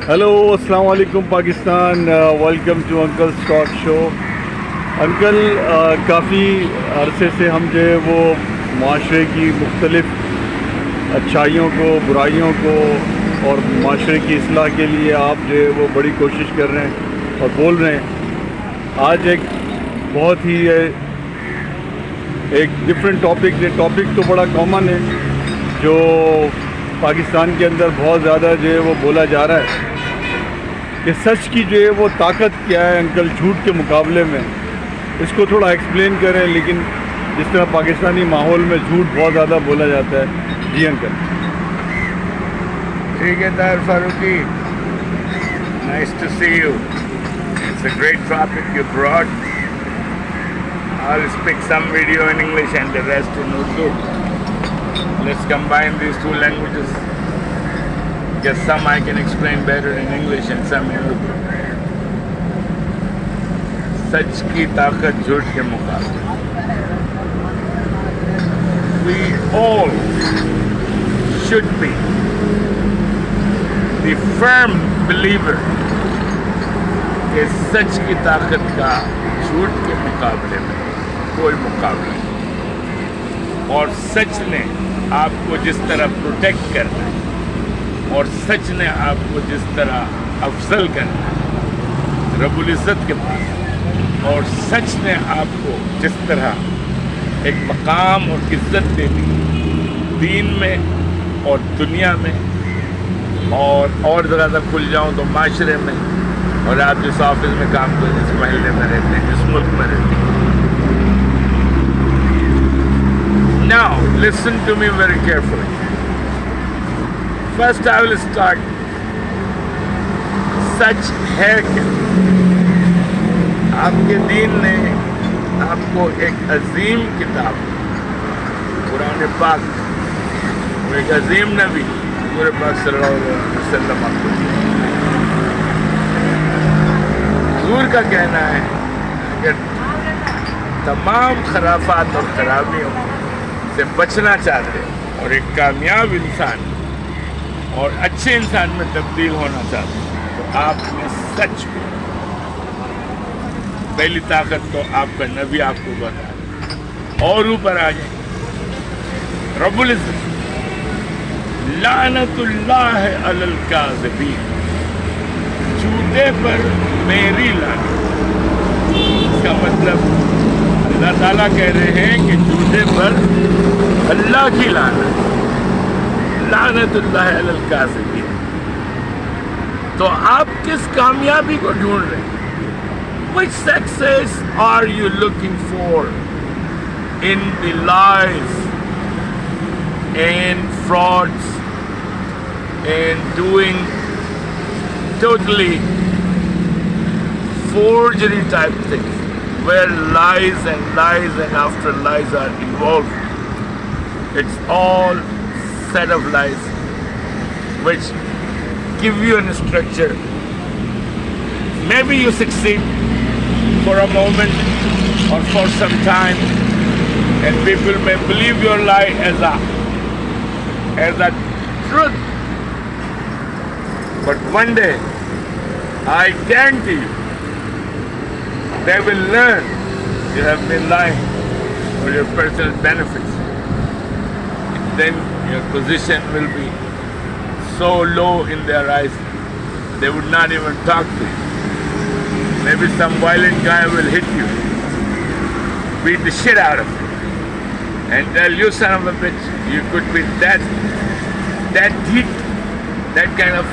Hello अस्सलाम वालेकुम Pakistan. Welcome to uncle's talk show. Uncle, काफ़ी अरसे से हम जो है वो माशरे की मुख्तलिफ अच्छाइयों को, बुराइयों को और माशरे की इस्लाह के लिए आप जो है वो बड़ी कोशिश कर रहे हैं और बोल रहे हैं। आज एक बहुत ही एक डिफरेंट टॉपिक तो बड़ा कॉमन है जो पाकिस्तान के अंदर बहुत ज़्यादा जो है वो बोला जा रहा है कि सच की जो है वो ताकत क्या है अंकल झूठ के मुकाबले में। इसको थोड़ा एक्सप्लेन करें, लेकिन जिस तरह पाकिस्तानी माहौल में झूठ बहुत ज़्यादा बोला जाता है। जी अंकल। ठीक है Tahir Farooqui, nice to see you. It's a great topic you brought. I'll speak some video in English and the rest in Urdu. Let's combine these two languages. Guess some I can explain better in English and some in Urdu. सच की ताकत झूठ के मुकाबले. We all should be the firm believer कि सच की ताकत का झूठ के मुकाबले में कोई मुकाबला नहीं. और सच ने आपको जिस तरह प्रोटेक्ट करना है और सच ने आपको जिस तरह अफजल करना है रब्बुल इज़्ज़त के पास, और सच ने आपको जिस तरह एक मकाम और इज़्ज़त देनी दीन में और दुनिया में, और ज़्यादा खुल जाऊँ तो माशरे में, और आप जिस ऑफिस में काम करते हैं, जिस महल्ले में रहते हैं, जिस मुल्क में रहते हैं. Now listen to me very carefully. First I will start. सच है क्या? आपके दीन ने आपको एक अजीम किताब कुरान पाक, वो एक अजीम नबी पूरे पाक सल्लल्लाहु अलैहि वसल्लम आपको दिया. हुजूर का कहना है कि तमाम खराफात और खराबियों से बचना चाहते हैं और एक कामयाब इंसान और अच्छे इंसान में तब्दील होना चाहते हैं तो आप में सच को पहली ताकत तो आपका नबी आपको बता. और ऊपर आ जाए रब्बुल इज़्ज़त लानतुल्लाह अलल काज़िबीन, झूठे पर मेरी लानत. इसका मतलब अल्लाह ताला कह रहे हैं कि झूठे पर अल्लाह की लानत, लानतुल्लाह अलल काज़िबीन. तो आप किस कामयाबी को ढूंढ रहे हैं? Which success are you looking for in the lies and frauds and doing totally forgery type things where lies and after lies are involved? It's all set of lies which give you a structure. Maybe you succeed for a moment or for some time, and people may believe your lie as a truth. But one day, I guarantee you, they will learn you have been lying for your personal benefits. Then your position will be so low in their eyes, they would not even talk to you. Maybe some violent guy will hit you, beat the shit out of you, and tell you, son of a bitch, you could be that deep, that kind of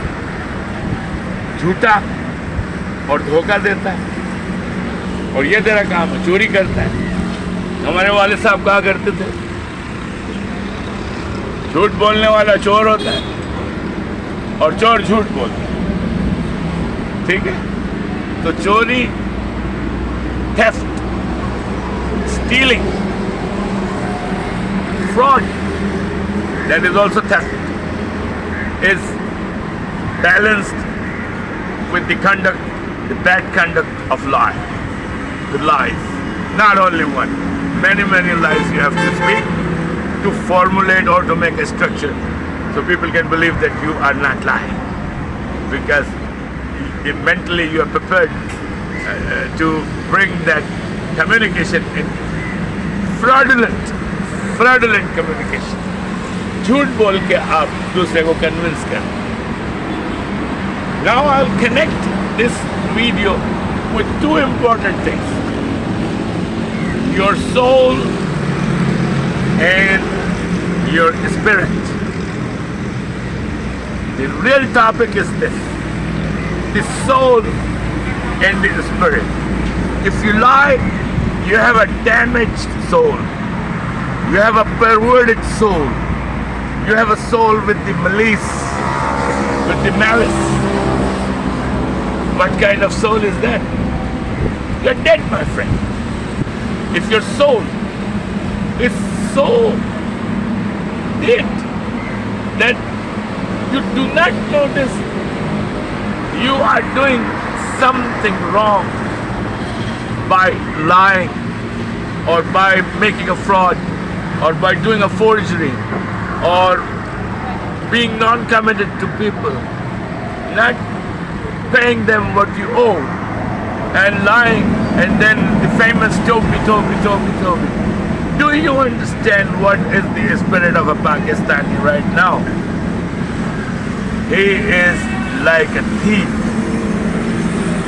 झूठा और धोखा देता है, और ये तेरा काम है, चोरी करता है. हमारे वाले साहब कहा करते थे, झूठ बोलने वाला चोर होता है और चोर झूठ बोलता है. ठीक है? तो चोरी, theft, stealing, fraud, that is also theft, is balanced with the conduct, the bad conduct of lie, the lies. Not only one, many lies you have to speak to formulate or to make a structure so people can believe that you are not lying. because mentally you are prepared to bring that communication in fraudulent communication. جھوٹ بول کے آپ دوسرے کو convince کریں. Now I'll connect this video with two important things: your soul and your spirit. The real topic is this: the soul and the spirit. If you lie, you have a damaged soul. You have a perverted soul. You have a soul with the malice, with the malice. What kind of soul is that? You're dead, my friend. If your soul is so dead that you do not notice you are doing something wrong by lying or by making a fraud or by doing a forgery or being non-committed to people, not paying them what you owe and lying, and then the famous Toby. Do you understand what is the spirit of a Pakistani right now? He is like a thief.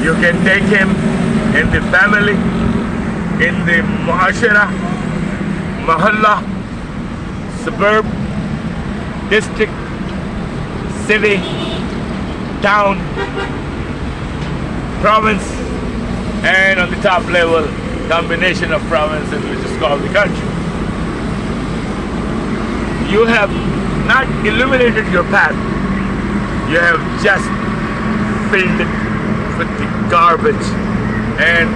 You can take him in the family, in the muashara, mahalla, suburb, district, city, town, province, and on the top level, combination of provinces, which is called the country. You have not illuminated your path. You have just filled it with the garbage and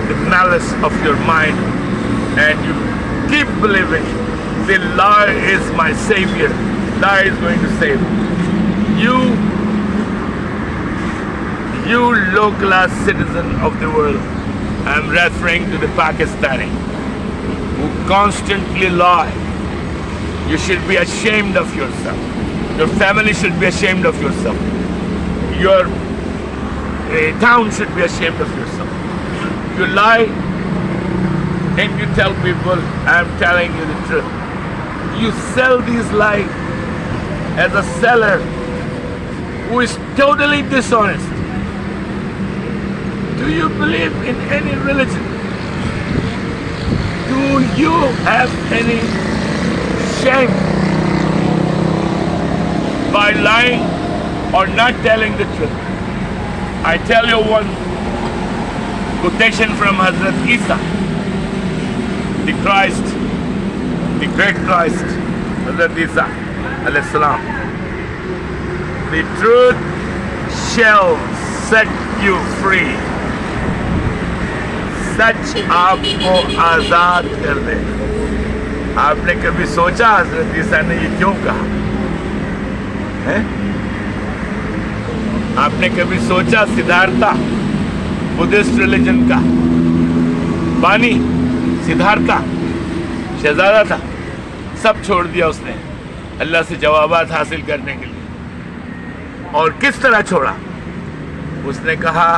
the malice of your mind, and you keep believing the lie is my savior. Lie is going to save you. You low-class citizen of the world, I'm referring to the Pakistani who constantly lie. You should be ashamed of yourself. Your family should be ashamed of yourself. Your town should be ashamed of yourself. You lie and you tell people, I'm telling you the truth. You sell these lies as a seller who is totally dishonest. Do you believe in any religion? Do you have any shame by lying or not telling the truth? I tell you one quotation from Hazrat Isa, the Christ, the great Christ, Hazrat Isa alayhi salam. The truth shall set you free. सच आपको आजाद कर दे. आपने कभी सोचा हजरत ईसा ने ये क्यों कहा है? आपने कभी सोचा सिद्धार्था, बुद्धिस्ट रिलीजन का बानी सिद्धार्था शहजादा था, सब छोड़ दिया उसने अल्लाह से जवाबात हासिल करने के लिए. और किस तरह छोड़ा? उसने कहा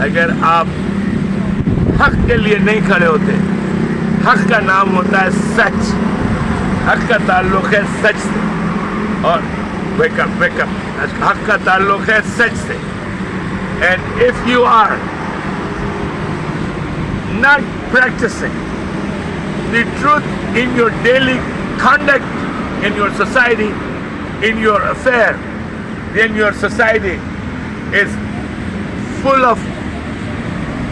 अगर आप हक के लिए नहीं खड़े होते, हक का नाम होता है सच, हक का ताल्लुक है सच से, और वेकअप हक का ताल्लुक है सच से. And if you are not practicing the truth in your daily conduct, in your society, in your affair, then your society is full of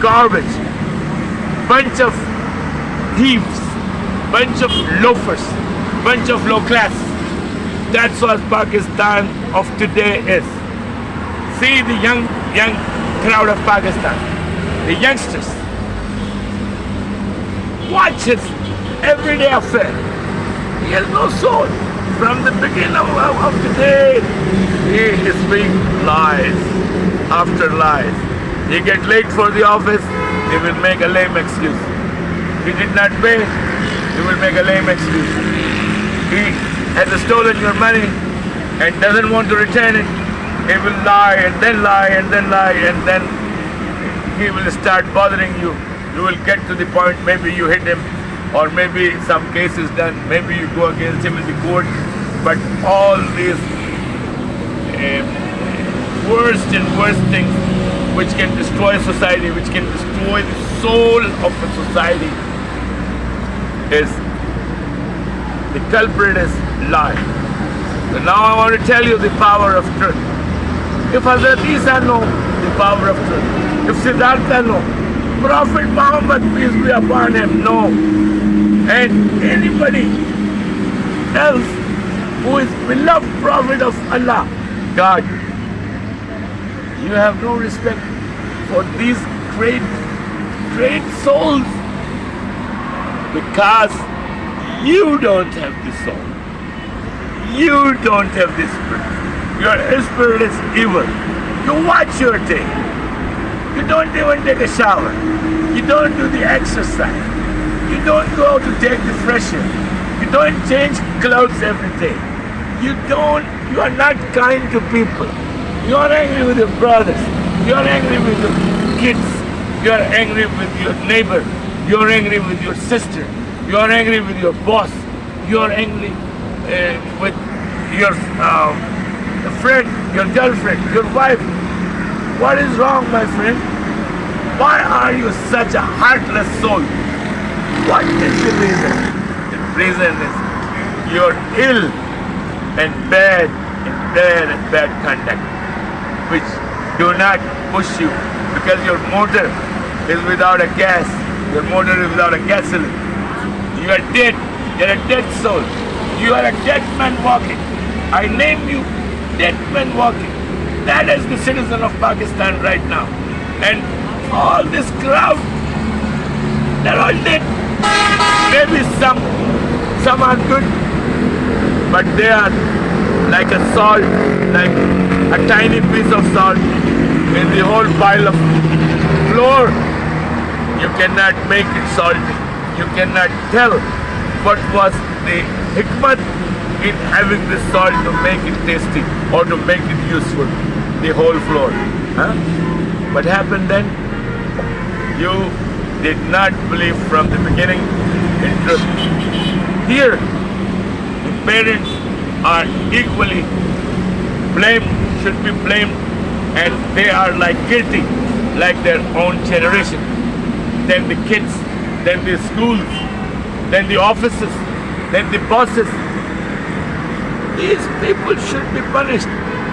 garbage, bunch of thieves, bunch of loafers, bunch of low class. That's what Pakistan of today is. See the young crowd of Pakistan, the youngsters. Watch his everyday affair. He has no soul. From the beginning of the day, he is speaking lies after lies. He gets late for the office, he will make a lame excuse. He did not pay, he will make a lame excuse. He has stolen your money, and doesn't want to return it, he will lie and then lie and then lie, and then he will start bothering you. You will get to the point, maybe you hit him, or maybe some case is done, maybe you go against him in the court. But all these worst and worst things which can destroy society, which can destroy the soul of a society, is the culprit is lie. So now I want to tell you the power of truth. If Hazrat Isa know the power of truth, if Siddhartha know, Prophet Muhammad, peace be upon him, know, and anybody else who is beloved Prophet of Allah, God, you have no respect for these great souls, because you don't have the soul. You don't have the spirit. Your spirit is evil. You watch your day. You don't even take a shower. You don't do the exercise. You don't go to take the fresh air. You don't change clothes every day. You are not kind to people. You are angry with your brothers. You are angry with your kids. You are angry with your neighbor. You are angry with your sister. You are angry with your boss. You are angry with your friend, your girlfriend, your wife. What is wrong, my friend? Why are you such a heartless soul? What is the reason? The reason is you're ill and bad conduct, which do not push you, because your motor is without a gas. Your motor is without a gasoline. You are dead. You're a dead soul. You are a dead man walking. I name you dead man walking. That is the citizen of Pakistan right now. And all this crowd, they're all dead. Maybe some are good, but they are like a salt, like a tiny piece of salt in the whole pile of flour. You cannot make it salty. You cannot tell what was the hikmat in having this salt to make it tasty or to make it useful, the whole flour. What happened then? You did not believe from the beginning in truth. Here, the parents are equally blamed, should be blamed, and they are like guilty, like their own generation. Then the kids, then the schools, then the offices, then the bosses. These people should be punished.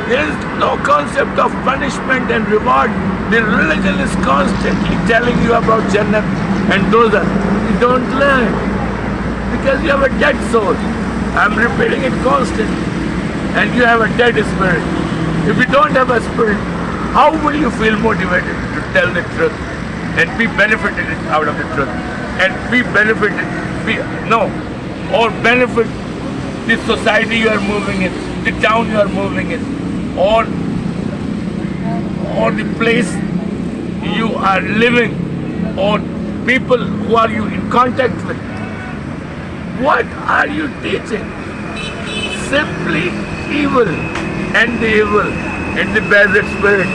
There is no concept of punishment and reward. The religion is constantly telling you about Jannah and Doza. You don't learn because you have a dead soul. I'm repeating it constantly. And you have a dead spirit. If you don't have a spirit, how will you feel motivated to tell the truth and be benefited out of the truth? And benefit the society you are moving in, the town you are moving in, or the place you are living, or people who are you in contact with. What are you teaching? Simply evil, and the evil, and the bad spirit,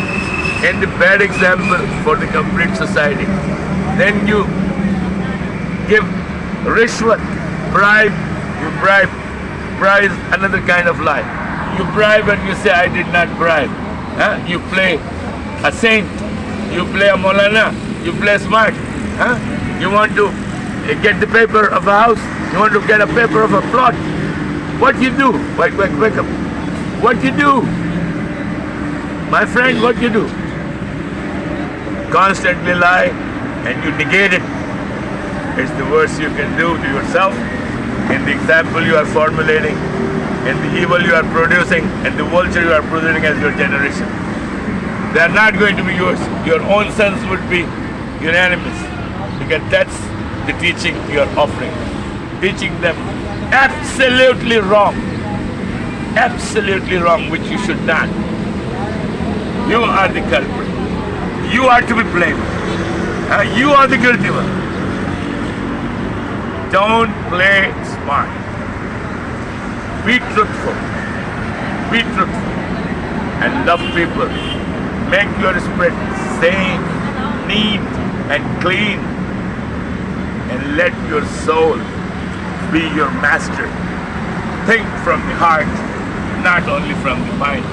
and the bad example for the complete society. Then you give rishwat, bribe, is another kind of lie. You bribe and you say, I did not bribe. You play a saint, you play a Maulana, you play smart. You want to get the paper of a house, you want to get a paper of a plot. What you do? Wake up. What you do? My friend, what you do? Constantly lie and you negate it. It's the worst you can do to yourself in the example you are formulating, in the evil you are producing, and the vulture you are producing as your generation. They are not going to be yours. Your own sons would be unanimous, because that's the teaching you are offering. Teaching them absolutely wrong, which you should not. You are the culprit. You are to be blamed. You are the guilty one. Don't play smart. Be truthful. be truthful and love people. Make your spirit sane, neat and clean, and let your soul be your master. Think from the heart, not only from the mind.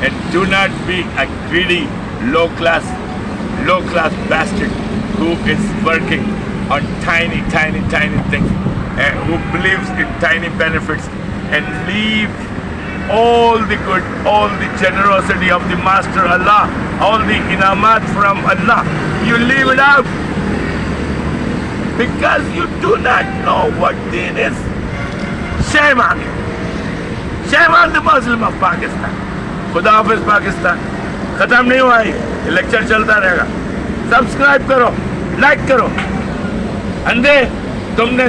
And do not be a greedy, low class bastard who is working on tiny things and who believes in tiny benefits and leave all the good, all the generosity of the Master Allah, all the inamat from Allah. You leave it out because you do not know what deen is. Shame on you. Shame on the Muslim of Pakistan. खुदा हाफिज पाकिस्तान. ख़त्म नहीं हुआ ये lecture चलता रहेगा. Subscribe करो, like करो. अंधे तुमने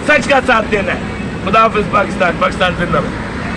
सच का साथ देना है. खुदा हाफिज पाकिस्तान. पाकिस्तान जिंदाबाद.